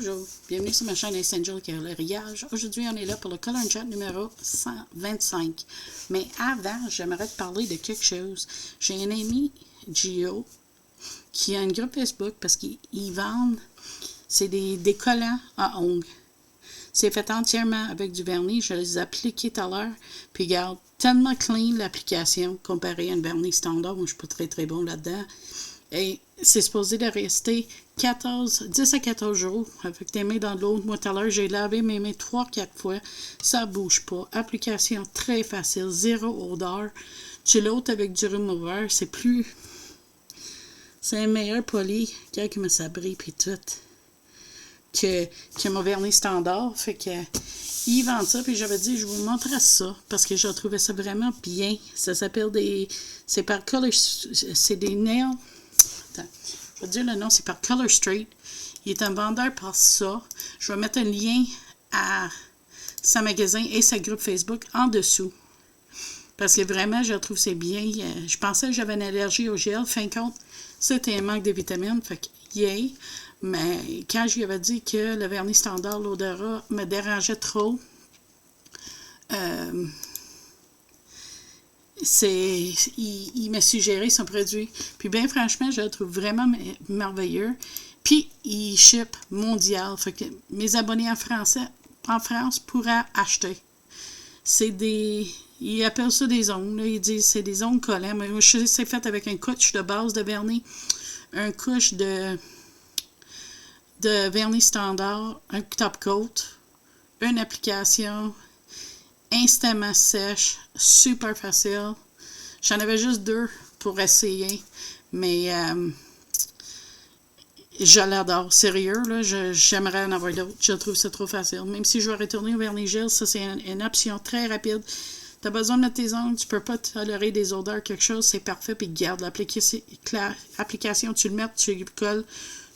Bonjour, bienvenue sur ma chaîne Ace Angel Coloriage. Aujourd'hui, on est là pour le Color Chat numéro 125. Mais avant, j'aimerais te parler de quelque chose. J'ai un ami, Gio, qui a un groupe Facebook parce qu'ils vendent, c'est des collants à ongles. C'est fait entièrement avec du vernis. Je les ai appliqués tout à l'heure. Puis regarde, tellement clean l'application comparé à un vernis standard. Moi, je suis pas très bon là-dedans. Et c'est supposé de rester 10 à 14 jours avec tes mains dans l'eau. Moi, tout à l'heure, j'ai lavé mes mains 3-4 fois. Ça bouge pas. Application très facile. Zéro odeur. Tu l'ôtes avec du remover. C'est un meilleur poli qu'avec ma sabri puis tout. Que mon vernis standard. Fait que ils vendent ça. Puis j'avais dit, je vous montrerai ça. Parce que je trouvais ça vraiment bien. Ça s'appelle c'est par Color. C'est des nails. Attends, je vais dire le nom, c'est par Color Street. Il est un vendeur par ça. Je vais mettre un lien à sa magasin et sa groupe Facebook en dessous. Parce que vraiment, je trouve que c'est bien. Je pensais que j'avais une allergie au gel. Fin de compte, c'était un manque de vitamines. Fait que, yay. Mais quand je lui avais dit que le vernis standard, l'odorat, me dérangeait trop, il m'a suggéré son produit. Puis bien franchement, je le trouve vraiment merveilleux. Puis il ship mondial. Fait que mes abonnés en France pourraient acheter. Ils appellent ça des ongles. Là. Ils disent c'est des ongles collants. Mais moi, c'est fait avec un couche de base de vernis, un couche de vernis standard, un top coat, une application instamment sèche, super facile. J'en avais juste 2 pour essayer, mais je l'adore. Sérieux, là, j'aimerais en avoir d'autres. Je trouve ça trop facile. Même si je vais retourner au vernis gel, ça c'est une option très rapide. Tu as besoin de mettre tes ongles, tu peux pas tolérer des odeurs, quelque chose, c'est parfait, puis garde l'application, tu le mets, tu le colles,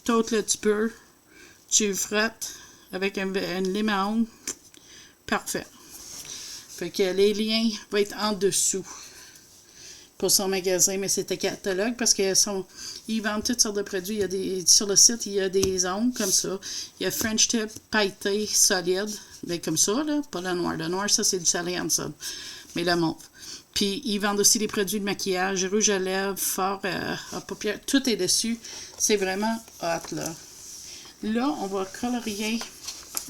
t'ôtes le petit peu, tu le frottes avec une lime à ongles, parfait. Fait que les liens vont être en dessous pour son magasin, mais c'est un catalogue parce qu'ils vendent toutes sortes de produits. Sur le site, il y a des ongles comme ça. Il y a French Tip pailleté solide, mais comme ça, là, pas le noir. Le noir, ça, c'est du Salé ça. Mais le mauve. Puis, ils vendent aussi des produits de maquillage, rouge à lèvres, fort à paupières. Tout est dessus. C'est vraiment hot, là. Là, on va colorier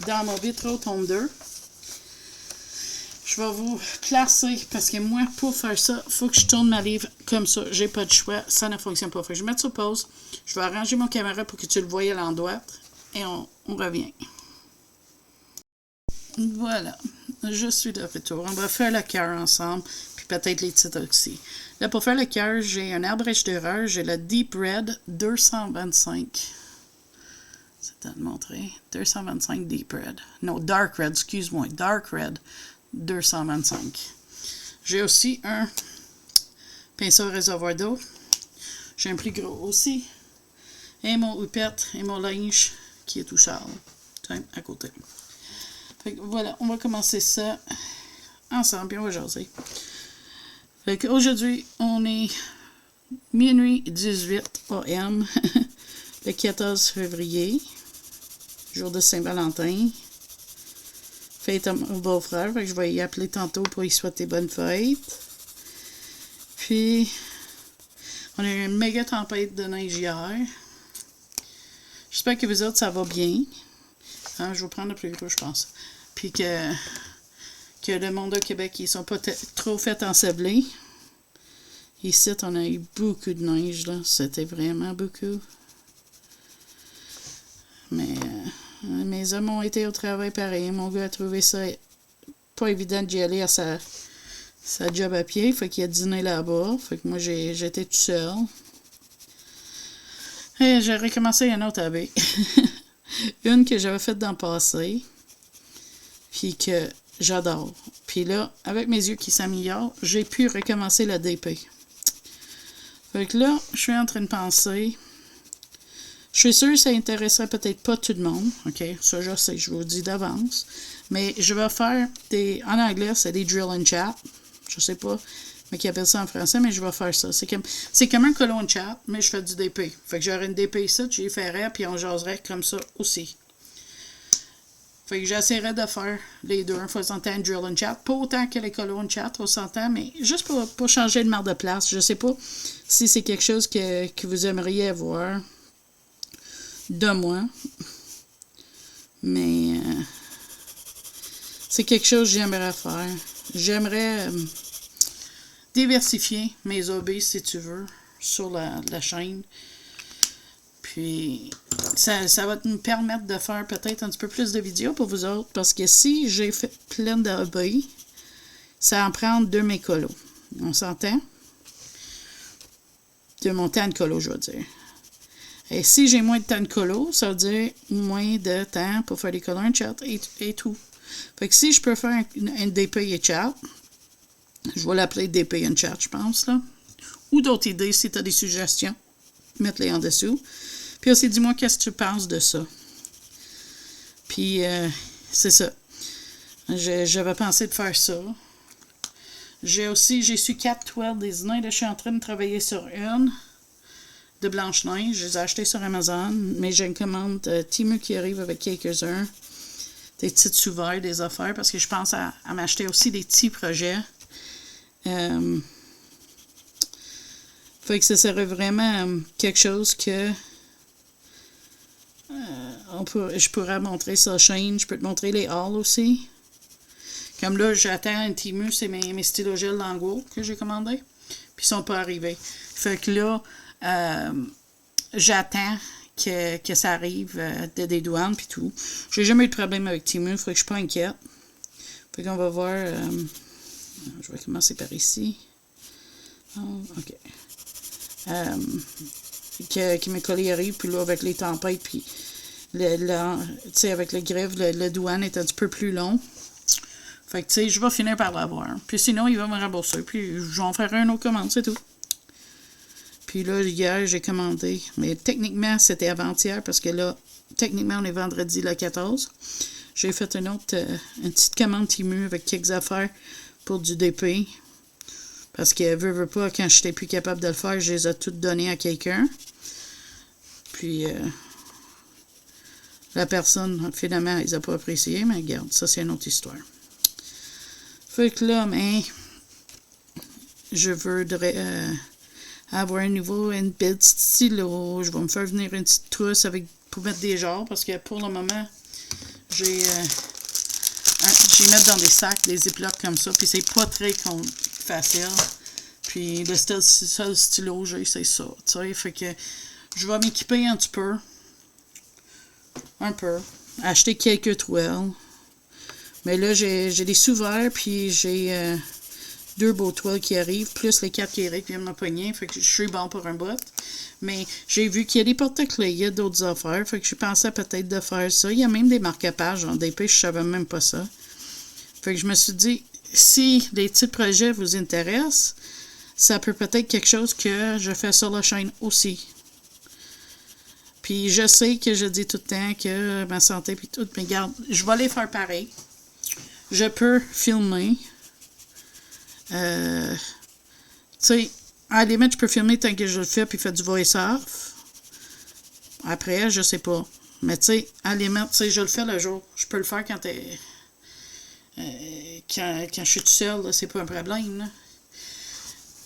dans mon Vitro Tome 2. Je vais vous placer, parce que moi, pour faire ça, il faut que je tourne ma livre comme ça. J'ai pas de choix, ça ne fonctionne pas. Fait que je vais mettre sur pause. Je vais arranger mon caméra pour que tu le voies à l'endroit. Et on revient. Voilà, je suis de retour. On va faire le cœur ensemble, puis peut-être les titres aussi. Là, pour faire le cœur, j'ai un arbrèche d'erreur. J'ai le Deep Red 225. C'est à te montrer. 225 Deep Red. Non, Dark Red, excuse-moi. Dark Red 225. J'ai aussi un pinceau réservoir d'eau. J'ai un plus gros aussi. Et mon houppette et mon linge qui est tout sale. Tiens, à côté. Fait que voilà, on va commencer ça ensemble et on va jaser. Fait qu'aujourd'hui, on est minuit 18 AM, le 14 février, jour de Saint-Valentin. Fête à mon beau-frère, fait que je vais y appeler tantôt pour y souhaiter bonne fête. Puis, on a eu une méga tempête de neige hier. J'espère que vous autres, ça va bien. Hein, je vais prendre le plus gros, je pense. Puis que le monde au Québec, ils sont pas trop fait ensevelir. Ici, on a eu beaucoup de neige, là. C'était vraiment beaucoup. Mais mes hommes ont été au travail pareil. Mon gars a trouvé ça pas évident d'y aller à sa job à pied. Fait qu'il a dîné là-bas. Fait que moi, j'étais tout seul. Et j'ai recommencé une autre AB. Une que j'avais faite dans le passé. Puis que j'adore. Puis là, avec mes yeux qui s'améliorent, j'ai pu recommencer la DP. Fait que là, je suis en train de penser. Je suis sûre que ça intéresserait peut-être pas tout le monde. OK? Ça, je sais, je vous le dis d'avance. Mais je vais faire en anglais, c'est des drill and chat. Je sais pas, mais qui appellent ça en français, mais je vais faire ça. C'est comme un colon chat, mais je fais du DP. Fait que j'aurai une DP ici, j'y ferai, puis on jaserait comme ça aussi. Fait que j'essaierai de faire les deux, en faisant un drill and chat. Pas autant que les colos and chat, on s'entend, mais juste pour changer de marque de place. Je sais pas si c'est quelque chose que vous aimeriez avoir de moi. Mais c'est quelque chose que j'aimerais faire. J'aimerais diversifier mes hobbies, si tu veux, sur la chaîne. Puis, ça va me permettre de faire peut-être un petit peu plus de vidéos pour vous autres. Parce que si j'ai fait plein de hobbies, ça en prend de mes colos. On s'entend? De mon temps de colo, je veux dire. Et si j'ai moins de temps de colo, ça veut dire moins de temps pour faire des colos en chat et tout. Fait que si je peux faire un DP et chat, je vais l'appeler DP and chat, je pense, là. Ou d'autres idées, si tu as des suggestions, mets-les en dessous. Puis aussi, dis-moi qu'est-ce que tu penses de ça. Puis, c'est ça. J'avais pensé de faire ça. J'ai su 4 toiles dessinées. Là, je suis en train de travailler sur une de Blanche-Neige. Je les ai achetées sur Amazon. Mais j'ai une commande Temu qui arrive avec quelques-uns. Des petites sous-verts, des affaires. Parce que je pense à m'acheter aussi des petits projets. Fait que ça serait vraiment quelque chose que je pourrais montrer sur la chaîne. Je peux te montrer les hauls aussi. Comme là, j'attends un Temu, c'est mes stylos gel Lango que j'ai commandés. Puis ils sont pas arrivés. Fait que là, j'attends que ça arrive des douanes puis tout. J'ai jamais eu de problème avec Temu, fait que je suis pas inquiète. Fait qu'on va voir. Je vais commencer par ici. Oh, OK. Que mes colis arrivent, puis là, avec les tempêtes, puis avec le grève, le douane est un petit peu plus long. Fait que, tu sais, je vais finir par l'avoir. Puis sinon, il va me rembourser, puis je vais en faire une autre commande, c'est tout. Puis là, hier, j'ai commandé. Mais techniquement, c'était avant-hier, parce que là, techniquement, on est vendredi le 14. J'ai fait une petite commande Temu avec quelques affaires pour du DP. Parce que, veux pas, quand j'étais plus capable de le faire, je les ai toutes données à quelqu'un. Puis, la personne, finalement, ils n'ont pas apprécié, mais regarde, ça, c'est une autre histoire. Fait que là, mais, je voudrais avoir un nouveau, une belle petite stylo. Je vais me faire venir une petite trousse pour mettre des genres, parce que pour le moment, j'ai mettre dans des sacs, des ziplocs comme ça, puis c'est pas très facile. Puis le seul stylo que j'ai, c'est ça. Tu sais, fait que je vais m'équiper un petit peu. Un peu. Acheter quelques toiles. Mais là, j'ai des sous-verts, puis j'ai 2 beaux toiles qui arrivent, plus les 4 qui viennent me pogner. Fait que je suis bon pour un bout. Mais j'ai vu qu'il y a des porte-clés, il y a d'autres affaires. Fait que je pensais peut-être de faire ça. Il y a même des marque-pages en DP, je savais même pas ça. Fait que je me suis dit, si les petits projets vous intéressent, ça peut peut-être quelque chose que je fais sur la chaîne aussi. Puis je sais que je dis tout le temps que ma santé puis tout, mais regarde, je vais les faire pareil. Je peux filmer. Tu sais, à la limite, je peux filmer tant que je le fais puis faire du voice-off. Après, je sais pas. Mais tu sais, à la limite, tu sais, je le fais le jour. Je peux le faire quand quand je suis tout seul, là, c'est pas un problème. Là.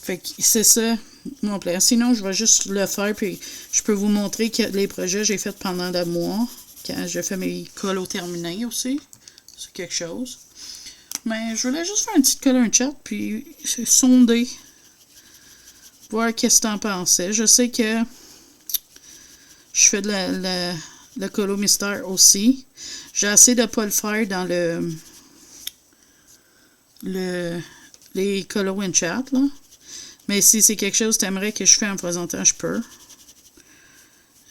Fait que c'est ça mon plan. Sinon, je vais juste le faire, puis je peux vous montrer que les projets que j'ai faits pendant le mois, quand je fais mes colos terminés aussi. C'est quelque chose. Mais je voulais juste faire une petite color chat, puis sonder. Voir qu'est-ce que t'en pensais. Je sais que je fais de le colo mystère aussi. J'ai essayé de ne pas le faire dans les colos in chat, là. Mais si c'est quelque chose que tu aimerais que je fasse en présentant, je peux.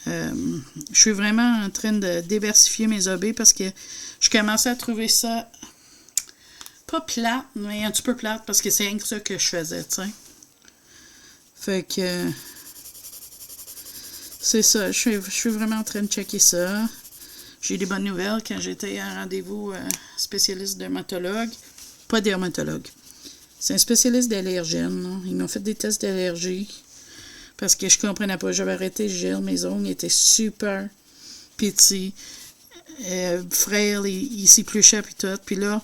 Je suis vraiment en train de diversifier mes hobbies parce que je commençais à trouver ça pas plate, mais un petit peu plate parce que c'est rien que ça que je faisais, tu sais. Fait que c'est ça, je suis vraiment en train de checker ça. J'ai eu des bonnes nouvelles quand j'étais à un rendez-vous spécialiste dermatologue. Pas dermatologue. C'est un spécialiste d'allergènes. Ils m'ont fait des tests d'allergie parce que je comprenais pas. J'avais arrêté le gel, mes ongles étaient super petits. frêle, il s'épluchait puis tout. Puis là,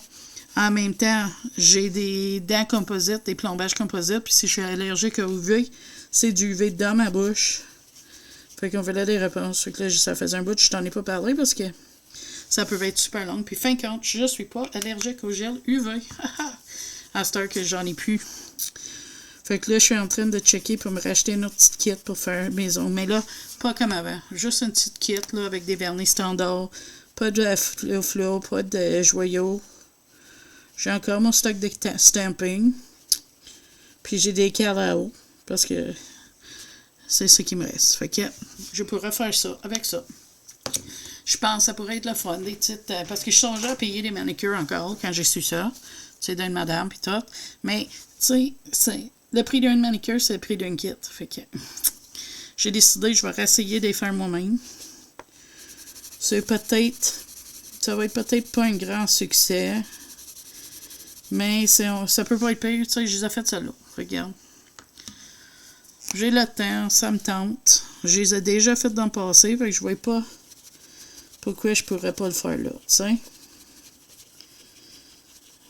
en même temps, j'ai des dents composites, des plombages composites. Puis si je suis allergique au UV, c'est du UV dans ma bouche. Fait qu'on voulait des réponses. Fait que là, ça faisait un bout, je t'en ai pas parlé parce que ça peut être super long. Puis fin compte, je suis pas allergique au gel UV. À cette heure que j'en ai plus. Fait que là, je suis en train de checker pour me racheter une autre petite kit pour faire mes ongles. Mais là, pas comme avant. Juste une petite kit là, avec des vernis standards. Pas de flow, pas de joyaux. J'ai encore mon stock de stamping. Puis j'ai des carreaux. Parce que c'est ce qui me reste. Fait que je pourrais faire ça avec ça. Je pense que ça pourrait être le fun. Des petites, parce que je songeais à payer des manicures encore quand j'ai su ça. C'est d'une madame pis tout. Mais, tu sais, le prix d'une manicure, c'est le prix d'une kit. Fait que j'ai décidé que je vais réessayer de les faire moi-même. Ça va être peut-être pas un grand succès. Mais ça peut pas être pire. Tu sais, je les ai fait ça là. Regarde. J'ai le temps, ça me tente. Je les ai déjà fait dans le passé, fait que je vois pas pourquoi je pourrais pas le faire là, tu sais.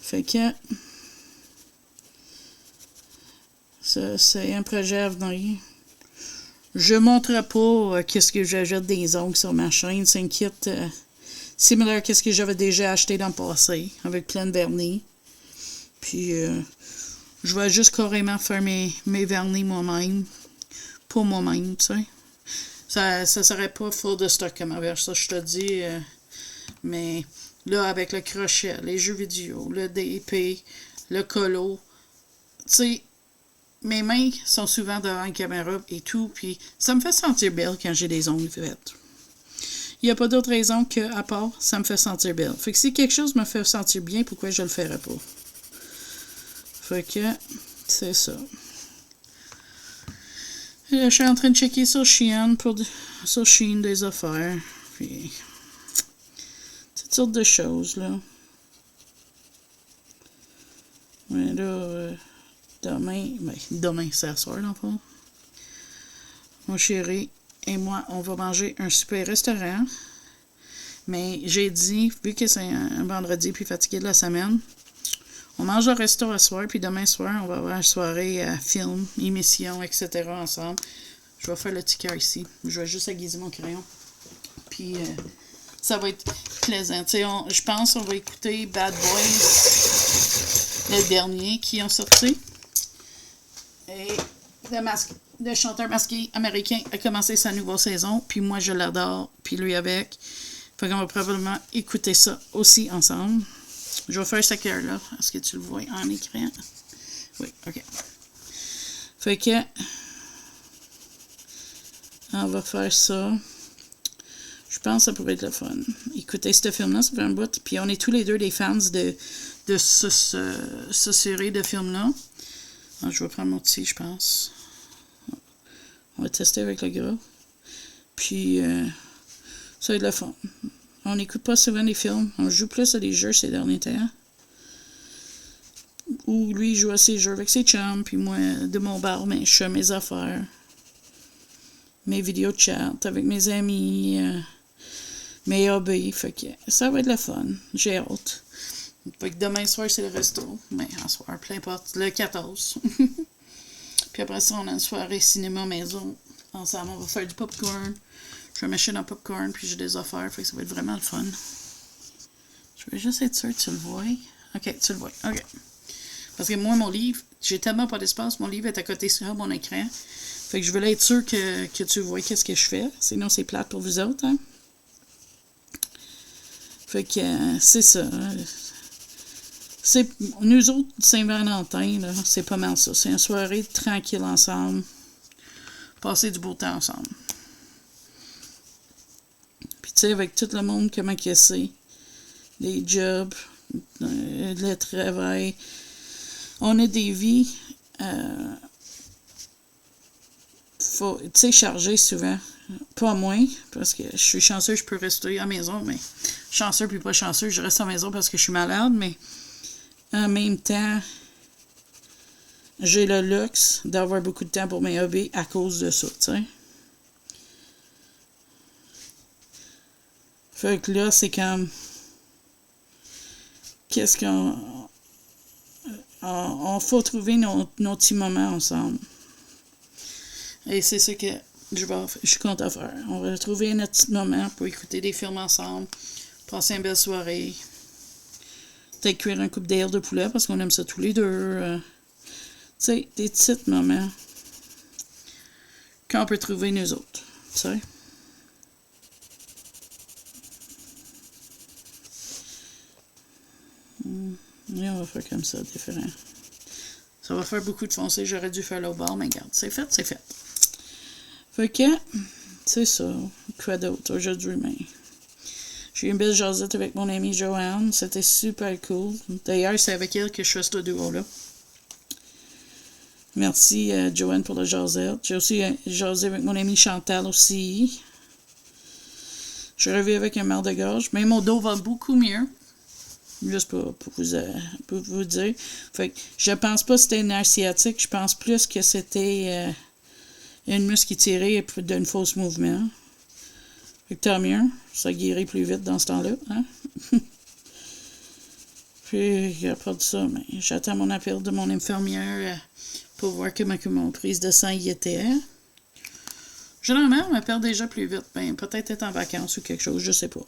Fait que ça, c'est un projet à venir. Je montrerai pas qu'est-ce que j'achète des ongles sur ma chaîne. C'est une kit similaire à ce que j'avais déjà acheté dans le passé, avec plein de vernis. Puis je vais juste carrément faire mes vernis moi-même. Pour moi-même, tu sais. Ça serait pas full de stock comme avant, ça je te dis. Mais là, avec le crochet, les jeux vidéo, le DP, le colo, tu sais, mes mains sont souvent devant la caméra et tout, puis ça me fait sentir belle quand j'ai des ongles faits. Il n'y a pas d'autre raison qu'à part, ça me fait sentir belle. Fait que si quelque chose me fait sentir bien, pourquoi je le ferais pas? Fait que, c'est ça. Là, je suis en train de checker sur Shein sur Shein des affaires. Puis, toutes sortes de choses, là. Mais là, demain, c'est à soir, dans le fond. Mon chéri et moi, on va manger un super restaurant. Mais j'ai dit, vu que c'est un vendredi puis fatigué de la semaine, on mange au resto à soir, puis demain soir, on va avoir une soirée à film, émission, etc. ensemble. Je vais faire le ticker ici. Je vais juste aiguiser mon crayon. Puis, ça va être plaisant. Je pense qu'on va écouter Bad Boys, le dernier qui ont sorti. Et le chanteur masqué américain a commencé sa nouvelle saison, puis moi, je l'adore, puis lui avec. Fait qu'on va probablement écouter ça aussi ensemble. Je vais faire ce cœur-là. Est-ce que tu le vois en écran? Oui, OK. Fait que on va faire ça. Je pense que ça pourrait être le fun. Écoutez, ce film-là, ça fait un bout. Puis on est tous les deux des fans de ce série de films-là. Alors, je vais prendre mon petit, je pense. On va tester avec le gras. Puis ça va être le fun. On n'écoute pas souvent des films. On joue plus à des jeux ces derniers temps. Ou lui, il joue à ses jeux avec ses chums. Puis moi, de mon bar, mais je fais mes affaires. Mes vidéos de chat avec mes amis. Mes hobbies. Fait que ça va être le fun. J'ai hâte. Fait que demain soir, c'est le resto. Mais en soir, peu importe. Le 14. Puis après ça, on a une soirée cinéma maison. Ensemble, on va faire du popcorn. Je vais m'acheter dans le popcorn, puis j'ai des affaires, fait que ça va être vraiment le fun. Je vais juste être sûr que tu le vois. OK, tu le vois. OK. Parce que moi, mon livre, j'ai tellement pas d'espace, mon livre est à côté sur mon écran. Fait que je voulais être sûr que tu vois qu'est-ce que je fais. Sinon, c'est plate pour vous autres, hein. Fait que c'est ça. Nous autres, Saint-Valentin, là, c'est pas mal ça. C'est une soirée tranquille ensemble. Passer du beau temps ensemble. Puis tu sais, avec tout le monde, comment que c'est. Les jobs, le travail. On a des vies, tu sais, chargées souvent. Pas moins, parce que je suis chanceux, je peux rester à la maison, mais chanceux puis pas chanceux, je reste à la maison parce que je suis malade, mais en même temps, j'ai le luxe d'avoir beaucoup de temps pour mes hobbies à cause de ça, tu sais. Fait que là, c'est comme... Qu'est-ce qu'on... On faut trouver nos petits moments ensemble. Et c'est ce que je suis content de faire. On va trouver notre petit moment pour écouter des films ensemble, passer une belle soirée. Peut-être cuire un coupe d'air de poulet parce qu'on aime ça tous les deux. Tu sais, des petits moments qu'on peut trouver nous autres. Tu sais. Et on va faire comme ça, différent. Ça va faire beaucoup de foncé. J'aurais dû faire l'autre bord, mais regarde, c'est fait, c'est fait. Fait que, c'est ça. Quoi d'autre aujourd'hui, mais... J'ai eu une belle jasette avec mon amie Joanne. C'était super cool. D'ailleurs, c'est avec elle que je fais ce duo-là. Merci, Joanne, pour la jasette. J'ai aussi jasé avec mon amie Chantal aussi. Je reviens avec un mal de gorge, mais mon dos va beaucoup mieux. Juste pour vous dire. Fait que je pense pas que c'était une nerf sciatique. Je pense plus que c'était une muscle qui tirait d'un faux mouvement. Fait que tant mieux. Ça guérit plus vite dans ce temps-là. Hein? Puis, à part de ça, mais j'attends mon appel de mon infirmière pour voir comment mon prise de sang y était. Généralement, on m'appelle déjà plus vite. Ben, peut-être être en vacances ou quelque chose, je sais pas.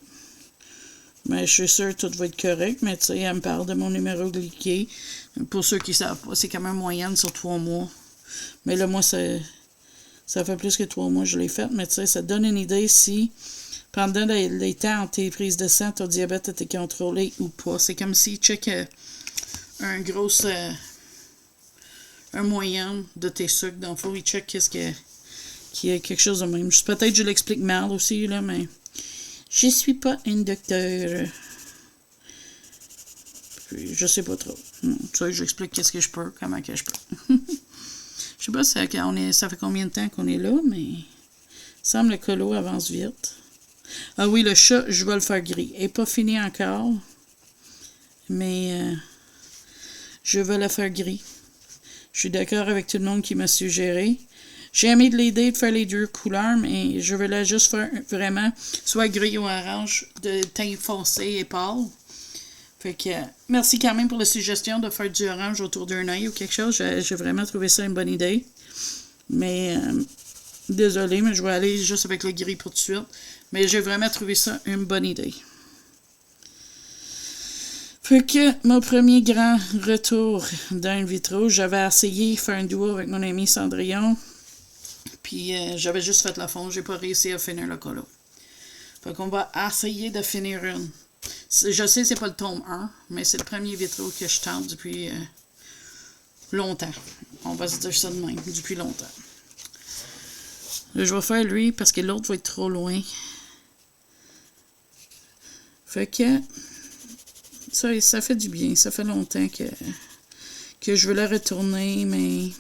Mais je suis sûre que tout va être correct. Mais tu sais, elle me parle de mon numéro glyqué. Pour ceux qui ne savent pas, c'est quand même moyenne sur 3 mois. Mais là, moi, ça fait plus que 3 mois que je l'ai fait. Mais tu sais, ça te donne une idée si pendant les temps entre tes prises de sang, ton diabète a été contrôlé ou pas. C'est comme s'il check un moyen de tes sucres. Dans le fond, il check qu'il y a quelque chose de même. Peut-être que je l'explique mal aussi, là, mais... Je suis pas une docteur. Puis, je sais pas trop. Tu sais, j'explique qu'est-ce que je peux, comment que je peux. Je sais pas ça fait combien de temps qu'on est là, mais il semble que le colo avance vite. Ah oui, le chat, je vais le faire gris. Il n'est pas fini encore, mais je vais le faire gris. Je suis d'accord avec tout le monde qui m'a suggéré. J'ai aimé de l'idée de faire les deux couleurs, mais je vais là juste faire vraiment soit gris ou orange de teint foncé et pâle. Fait que merci quand même pour la suggestion de faire du orange autour d'un œil ou quelque chose. J'ai vraiment trouvé ça une bonne idée. Mais désolé, mais je vais aller juste avec le gris pour tout de suite. Mais j'ai vraiment trouvé ça une bonne idée. Fait que mon premier grand retour dans une vitro, j'avais essayé de faire un duo avec mon ami Cendrillon. Puis j'avais juste fait la fond, j'ai pas réussi à finir le colo. Fait qu'on va essayer de finir une. Je sais c'est pas le tome 1, mais c'est le premier vitro que je tente depuis longtemps. On va se dire ça de même, depuis longtemps. Là, je vais faire lui parce que l'autre va être trop loin. Fait que ça fait du bien. Ça fait longtemps que je veux la retourner, mais...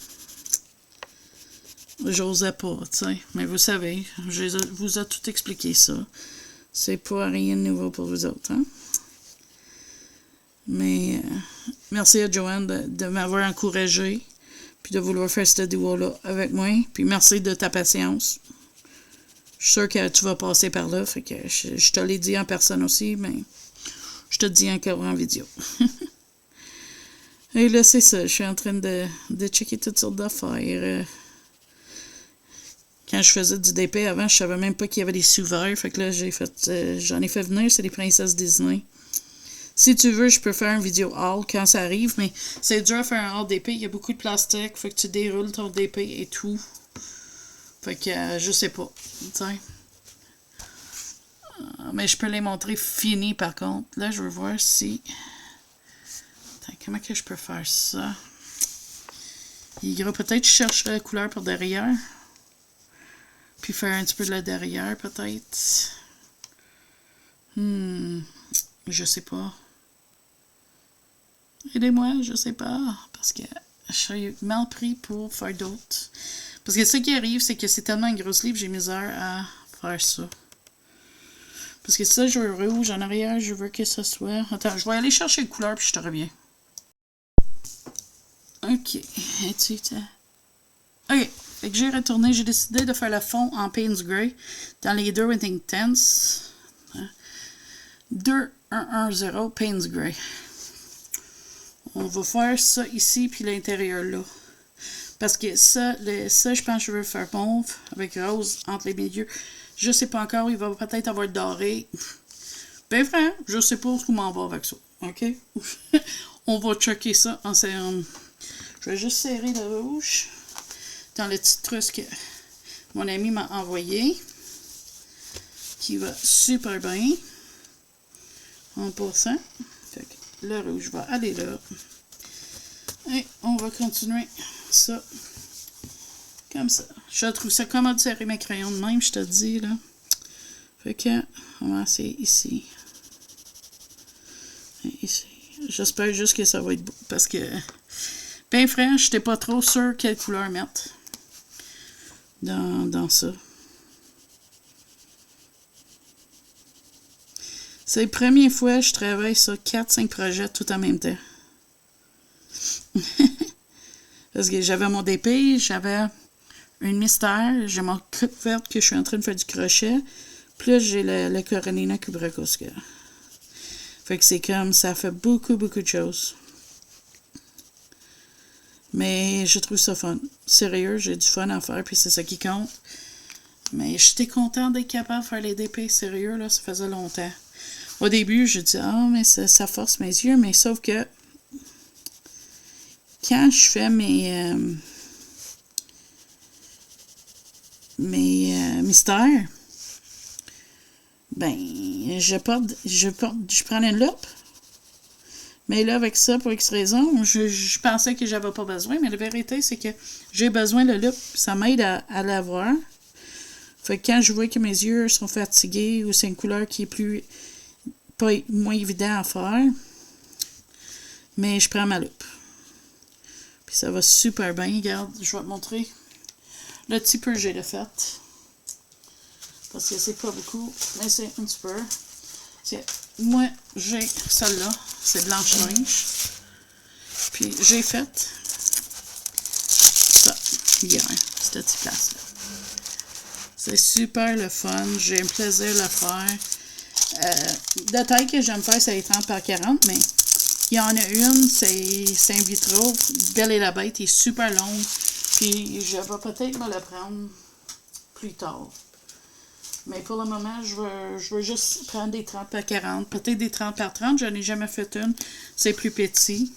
J'osais pas, tu sais. Mais vous savez, je vous ai tout expliqué ça. C'est pas rien de nouveau pour vous autres, hein? Mais merci à Joanne de m'avoir encouragé puis de vouloir faire ce duo-là avec moi. Puis merci de ta patience. Je suis sûre que tu vas passer par là. Fait que je te l'ai dit en personne aussi, mais je te le dis encore en vidéo. Et là, c'est ça. Je suis en train de checker toutes sortes d'affaires. Quand je faisais du DP avant, je savais même pas qu'il y avait des sous-verts. Fait que là, j'en ai fait venir, c'est des princesses Disney. Si tu veux, je peux faire une vidéo haul quand ça arrive, mais c'est dur à faire un haul DP. Il y a beaucoup de plastique. Fait que tu déroules ton DP et tout. Fait que je sais pas. T'sais. Mais je peux les montrer finis par contre. Là, je veux voir si... Attends, comment que je peux faire ça? Il y aura peut-être, je chercherai la couleur par derrière. Puis faire un petit peu de la derrière, peut-être. Je sais pas. Aidez-moi, je sais pas. Parce que je suis mal pris pour faire d'autres. Parce que ce qui arrive, c'est que c'est tellement un gros livre, j'ai misère à faire ça. Parce que ça, je veux rouge en arrière, je veux que ça soit... Attends, je vais aller chercher une couleur, puis je te reviens. Ok. Ok. Fait que j'ai retourné, j'ai décidé de faire le fond en Payne's Gray dans les Derwentings Tense. 2110 Payne's Gray. On va faire ça ici, puis l'intérieur là. Parce que ça, je pense que je veux faire mauve avec rose entre les milieux. Je sais pas encore, il va peut-être avoir doré. Ben frère, je sais pas où on m'en va avec ça. OK? On va checker ça en serrant. Je vais juste serrer le rouge dans le petit truc que mon ami m'a envoyé. Qui va super bien. En passant. Fait que le rouge va aller là. Et on va continuer ça. Comme ça. Je trouve ça commode de serrer mes crayons de même, je te dis là. Fait que on va essayer ici. Et ici. J'espère juste que ça va être beau. Parce que, ben frère, j'étais pas trop sûr quelle couleur mettre dans ça. C'est la première fois que je travaille sur 4-5 projets tout en même temps. Parce que j'avais mon DP, j'avais une mystère, j'ai mon couverte que je suis en train de faire du crochet, plus j'ai le Carolina Cubracoska. Fait que c'est comme, ça fait beaucoup de choses. Mais je trouve ça fun. Sérieux, j'ai du fun à faire, puis c'est ça qui compte. Mais j'étais contente d'être capable de faire les DP, sérieux, là, ça faisait longtemps. Au début, je dis, mais ça force mes yeux, mais sauf que quand je fais mes mystères, ben, je prends une loupe. Mais là, avec ça, pour X raison, je pensais que j'avais pas besoin, mais la vérité, c'est que j'ai besoin de la loupe. Ça m'aide à la voir. Fait que quand je vois que mes yeux sont fatigués ou c'est une couleur qui est moins évident à faire, mais je prends ma loupe. Puis ça va super bien. Regarde, je vais te montrer le petit peu que j'ai fait. Parce que c'est pas beaucoup, mais c'est un petit peu. Moi, j'ai celle-là, c'est Blanche-Neige. Puis j'ai fait ça hier, cette petite place-là. C'est super le fun, j'ai un plaisir de le faire. La taille que j'aime faire, c'est 30 par 40, mais il y en a une, c'est un vitro, Belle et la Bête, il est super long. Puis je vais peut-être me le prendre plus tard. Mais pour le moment, je veux juste prendre des 30 par 40. Peut-être des 30 par 30. Je n'ai jamais fait une. C'est plus petit.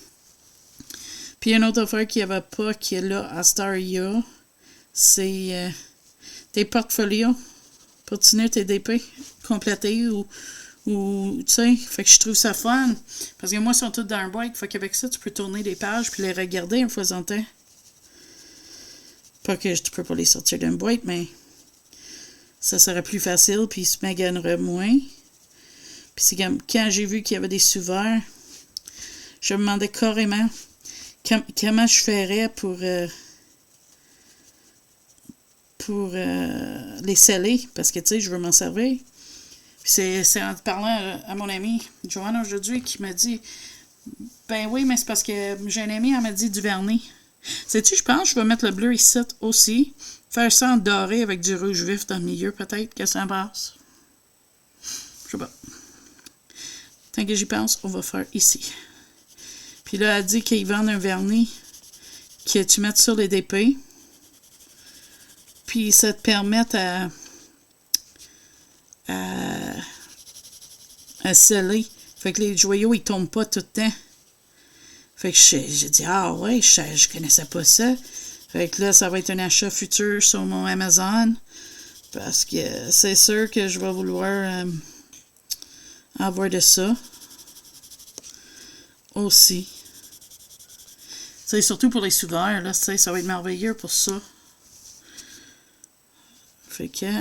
Puis une autre affaire qu'il n'y avait pas, qui est là à Staria, c'est des portfolios pour tenir tes DP complétés ou tu sais. Fait que je trouve ça fun. Parce que moi, ils sont tous dans un boîte. Fait qu'avec ça, tu peux tourner des pages puis les regarder une fois en temps. Pas que tu peux pas les sortir d'une boîte, mais ça serait plus facile, puis il se maganerait moins. Puis c'est comme, quand j'ai vu qu'il y avait des sous-verts, je me demandais carrément comment je ferais pour les sceller, parce que, tu sais, je veux m'en servir. Puis c'est en parlant à mon amie Joanne aujourd'hui qui m'a dit, ben oui, mais c'est parce que j'ai un ami, elle m'a dit du vernis. Sais-tu, je pense que je vais mettre le bleu ici aussi. Faire ça en doré avec du rouge vif dans le milieu, peut-être, que ça passe. Je sais pas. Tant que j'y pense, on va faire ici. Puis là, elle dit qu'ils vendent un vernis que tu mets sur les DP. Puis ça te permet à sceller. Fait que les joyaux, ils tombent pas tout le temps. Fait que j'ai dit, ah ouais, je connaissais pas ça. Fait que là, ça va être un achat futur sur mon Amazon. Parce que c'est sûr que je vais vouloir avoir de ça. Aussi. C'est surtout pour les sous-verts, là, ça va être merveilleux pour ça. Fait que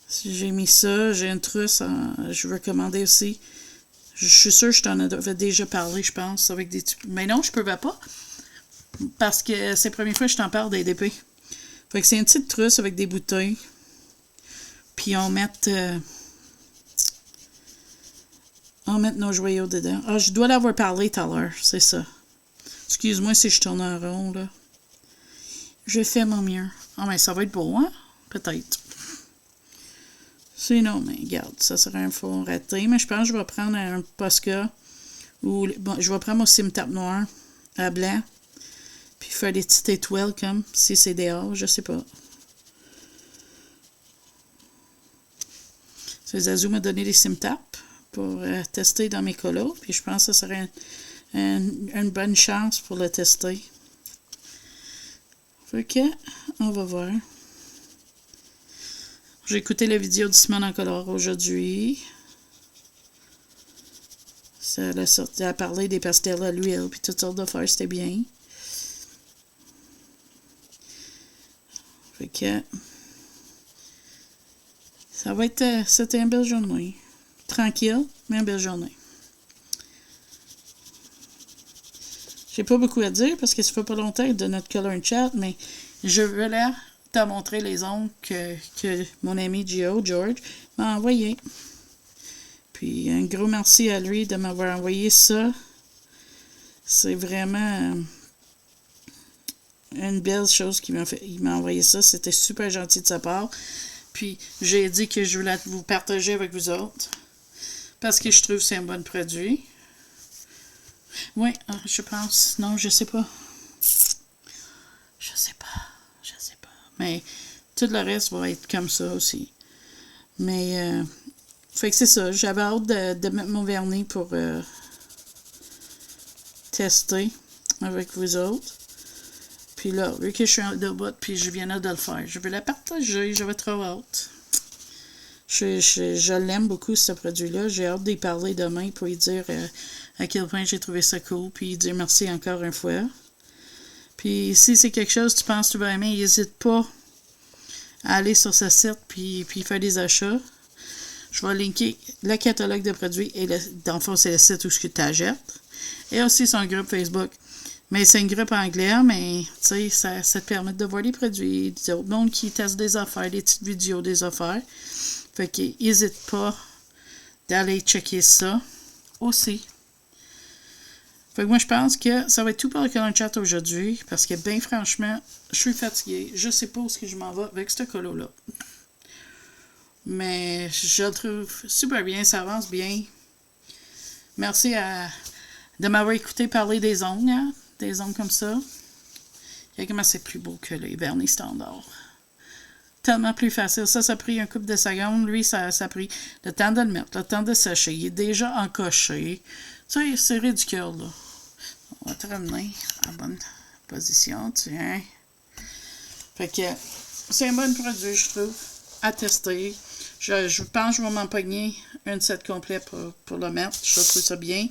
si j'ai mis ça, j'ai une trousse, je veux commander aussi. Je suis sûre que je t'en avais déjà parlé, je pense, avec des... Mais non, je ne peux pas. Parce que c'est la première fois que je t'en parle des DP. Fait que c'est une petite trousse avec des bouteilles. Puis on met nos joyaux dedans. Ah, je dois l'avoir parlé tout à l'heure, c'est ça. Excuse-moi si je tourne en rond, là. Je fais mon mieux. Ah, mais ça va être beau, hein? Peut-être. Sinon, mais regarde, ça serait un faux raté. Mais je pense que je vais prendre un Posca ou bon, je vais prendre mon sim-tap noir à blanc. Puis faire des petites étoiles comme si c'est dehors, je sais pas. Zazu m'a donné des sim-taps pour tester dans mes colos. Puis je pense que ça serait une bonne chance pour le tester. Fait que, on va voir. J'ai écouté la vidéo du Simon en color aujourd'hui. Ça a parlé des pastels à l'huile puis toutes sortes d'affaires, c'était bien. Fait que ça va être c'était une belle journée. Tranquille, mais une belle journée. J'ai pas beaucoup à dire parce que ça fait pas longtemps de notre color chat, mais je voulais te montrer les ongles que mon ami George, m'a envoyé. Puis un gros merci à lui de m'avoir envoyé ça. C'est vraiment une belle chose qu'il m'a fait. Il m'a envoyé ça. C'était super gentil de sa part. Puis j'ai dit que je voulais vous partager avec vous autres. Parce que je trouve que c'est un bon produit. Oui, je pense. Non, je sais pas. Je sais pas. Mais tout le reste va être comme ça aussi. Mais, fait que c'est ça. J'avais hâte de mettre mon vernis pour tester avec vous autres. Puis là, vu que je suis en debout, puis je viens de le faire, je vais la partager. J'avais trop hâte. Je l'aime beaucoup, ce produit-là. J'ai hâte d'y parler demain pour lui dire à quel point j'ai trouvé ça cool, puis dire merci encore une fois. Puis si c'est quelque chose que tu penses que tu vas aimer, n'hésite pas à aller sur ce site puis faire des achats. Je vais linker le catalogue de produits et dans le fond, c'est le site où tu achètes. Et aussi son groupe Facebook. Mais c'est un groupe anglais, mais tu sais, ça te permet de voir les produits, des autres mondes qui testent des affaires, des petites vidéos des affaires. Fait que n'hésite pas d'aller checker ça aussi. Fait que moi, je pense que ça va être tout pour le color chat aujourd'hui, parce que, bien franchement, je suis fatiguée. Je sais pas où est-ce que je m'en vais avec ce colo-là. Mais je le trouve super bien, ça avance bien. Merci de m'avoir écouté parler des ongles, hein? Des ongles comme ça. Et comment c'est plus beau que les vernis standards. Tellement plus facile. Ça a pris un couple de secondes. Lui, ça a pris le temps de le mettre, le temps de sécher. Il est déjà encoché. Tu sais, c'est ridicule, là. On va te ramener en bonne position, tiens. Fait que c'est un bon produit, je trouve, à tester. Je pense que je vais m'empoigner une set complet pour le mettre. Je trouve ça bien.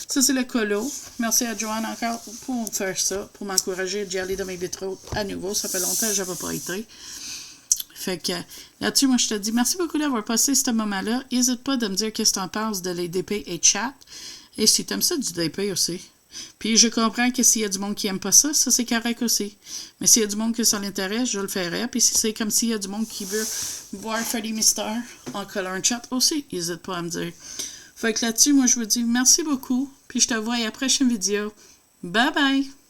Ça, c'est le colo. Merci à Joanne encore pour faire ça, pour m'encourager d'y aller dans mes vitraux à nouveau. Ça fait longtemps que je n'avais pas été. Fait que là-dessus, moi, je te dis merci beaucoup d'avoir passé ce moment-là. N'hésite pas de me dire qu'est-ce que tu en penses de les DP et chat. Et si tu aimes ça, du DP aussi. Puis je comprends que s'il y a du monde qui n'aime pas ça, ça c'est correct aussi. Mais s'il y a du monde que ça l'intéresse, je le ferai. Puis si c'est comme s'il y a du monde qui veut voir Freddy Mister en color chat aussi, n'hésite pas à me dire. Fait que là-dessus, moi je vous dis merci beaucoup. Puis je te vois à la prochaine vidéo. Bye bye!